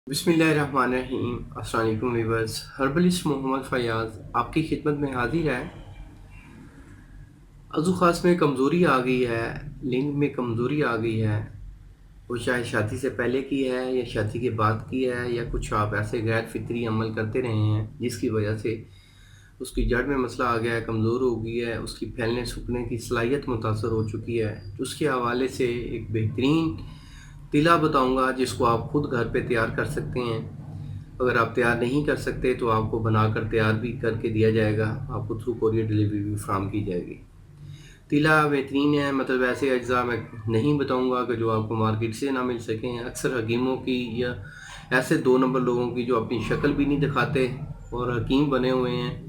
बिस्मिल्लाहिर्रहमानिर्रहीम। अस्सलाम वालेकुम व्यूअर्स। हर्बलिस्ट मोहम्मद फयाज़ आपकी खिदमत में हाजिर है। अज़ू ख़ास में कमज़ोरी आ गई है, लिंग में कमज़ोरी आ गई है। वो चाहे शादी से पहले की है या शादी के बाद की है, या कुछ आप ऐसे गैर फितरी अमल करते रहे हैं जिसकी वजह से उसकी जड़ में मसला आ गया है, कमज़ोर हो गई है, उसकी फैलने सूखने की सलाहियत मुतासर हो चुकी है। उसके हवाले से एक बेहतरीन तिला बताऊंगा जिसको आप खुद घर पे तैयार कर सकते हैं। अगर आप तैयार नहीं कर सकते तो आपको बनाकर तैयार भी करके दिया जाएगा, आपको थ्रू कोरियर डिलीवरी भी फ्राहम की जाएगी। तिला बेहतरीन है, मतलब ऐसे अज्जा मैं नहीं बताऊंगा कि जो आपको मार्केट से ना मिल सकें। अक्सर हकीमों की या ऐसे 2 नंबर लोगों की जो अपनी शक्ल भी नहीं दिखाते और हकीम बने हुए हैं,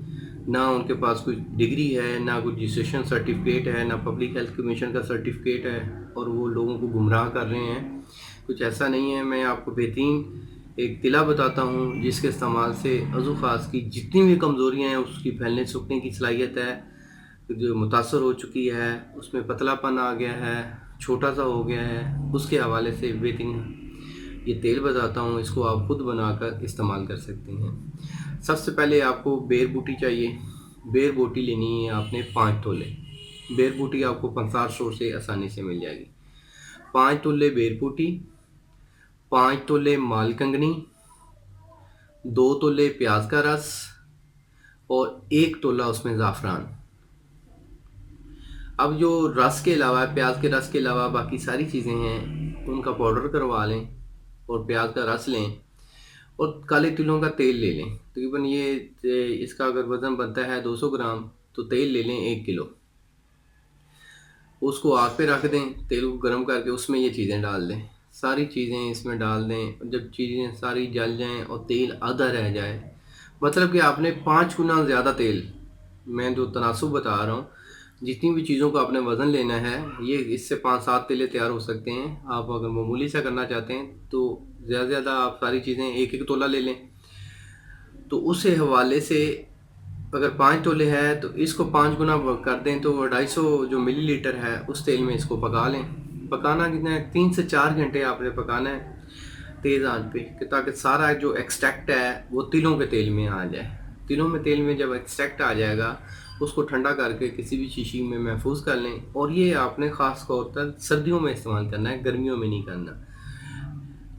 ना उनके पास कोई डिग्री है, ना कोई रजिस्ट्रेशन सर्टिफिकेट है, ना पब्लिक हेल्थ कमीशन का सर्टिफिकेट है, और वो लोगों को गुमराह कर रहे हैं। कुछ ऐसा नहीं है। मैं आपको बेहतरीन एक तिला बताता हूँ जिसके इस्तेमाल से अज़ू ख़ास की जितनी भी कमज़ोरियाँ हैं उसकी फैलने सूखने की सलाहियत है जो मुतासर हो चुकी है, उसमें पतलापन आ गया है, छोटा सा हो गया है, उसके हवाले से बेहतरीन ये तेल बताता हूँ। इसको आप खुद बनाकर इस्तेमाल कर सकते हैं। सबसे पहले आपको बेर बूटी चाहिए। बेर बूटी लेनी है आपने 5 तोले। बेर बूटी आपको पंसार स्टोर से आसानी से मिल जाएगी। 5 तोले बेर बूटी, 5 तोले माल कंगनी, 2 तोले प्याज का रस और 1 तोला उसमें ज़ाफ़रान। अब जो रस के अलावा, प्याज के रस के अलावा बाकी सारी चीज़ें हैं उनका पाउडर करवा लें और प्याज का रस लें और काले तिलों का तेल ले लें। तकरीबन इसका अगर वज़न बनता है 200 ग्राम तो तेल ले लें 1 किलो। उसको आग पे रख दें, तेल को गर्म करके उसमें ये चीज़ें डाल दें, सारी चीज़ें इसमें डाल दें। जब चीज़ें सारी जल जाएं और तेल आधा रह जाए, मतलब कि आपने 5 गुना ज़्यादा तेल, मैं जो तनासुब बता रहा हूँ, जितनी भी चीज़ों का आपने वज़न लेना है, ये इससे 5-7 तेले तैयार हो सकते हैं। आप अगर मामूली सा करना चाहते हैं तो ज़्यादा से ज़्यादा आप सारी चीज़ें 1-1 तोला ले लें। तो उस हवाले से अगर 5 तोले है तो इसको 5 गुना कर दें तो 250 जो मिलीलीटर है उस तेल में इसको पका लें। पकाना कितना है, 3 से 4 घंटे आपने पकाना है तेज़ आंच पे, कि ताकि सारा जो एक्सट्रैक्ट है वो तिलों के तेल में आ जाए। तिलों में तेल में जब एक्सट्रैक्ट आ जाएगा उसको ठंडा करके किसी भी शीशी में महफूज कर लें। और ये आपने ख़ास तौर पर सर्दियों में इस्तेमाल करना है, गर्मियों में नहीं करना।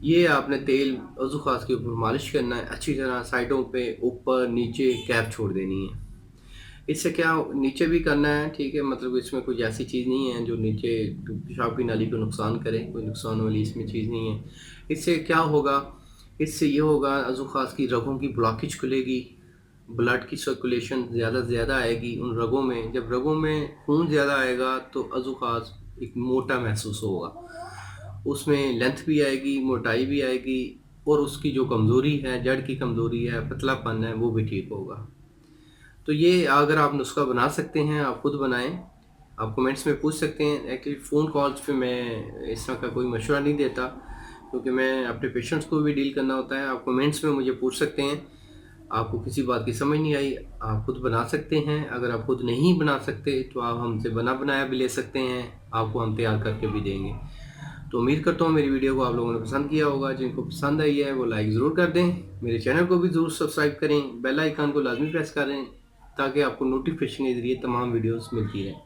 ये आपने तेल वज़ू ख़ास के ऊपर मालिश करना है अच्छी तरह, साइडों पे, ऊपर नीचे कैप छोड़ देनी है। इससे क्या नीचे भी करना है, ठीक है, मतलब इसमें कोई ऐसी चीज़ नहीं है जो नीचे पेशाब की नाली को नुकसान करे, कोई नुकसान वाली इसमें चीज़ नहीं है। इससे क्या होगा, इससे ये होगा अज़ू ख़ास की रगों की ब्लॉकेज खुलेगी, ब्लड की सर्कुलेशन ज़्यादा से ज़्यादा आएगी उन रगों में। जब रगों में खून ज़्यादा आएगा तो अज़ू ख़ास एक मोटा महसूस होगा, उसमें लेंथ भी आएगी, मोटाई भी आएगी, और उसकी जो कमज़ोरी है, जड़ की कमज़ोरी है, पतलापन है, वो भी ठीक होगा। तो ये अगर आप नुस्खा बना सकते हैं, आप खुद बनाएं। आप कमेंट्स में पूछ सकते हैं। एक्चुअली फ़ोन कॉल्स पे मैं इस तरह का कोई मशवरा नहीं देता, क्योंकि मैं अपने पेशेंट्स को भी डील करना होता है। आप कमेंट्स में मुझे पूछ सकते हैं। आपको किसी बात की समझ नहीं आई, आप खुद बना सकते हैं। अगर आप खुद नहीं बना सकते तो आप हमसे बना बनाया भी ले सकते हैं, आपको हम तैयार करके भी देंगे। तो उम्मीद करता हूँ मेरी वीडियो को आप लोगों ने पसंद किया होगा। जिनको पसंद आई है वो लाइक ज़रूर कर दें, मेरे चैनल को भी ज़रूर सब्सक्राइब करें, बेल आइकन को लाजमी प्रेस करें ताकि आपको नोटिफिकेशन के ज़रिए तमाम वीडियोस मिलती रहें।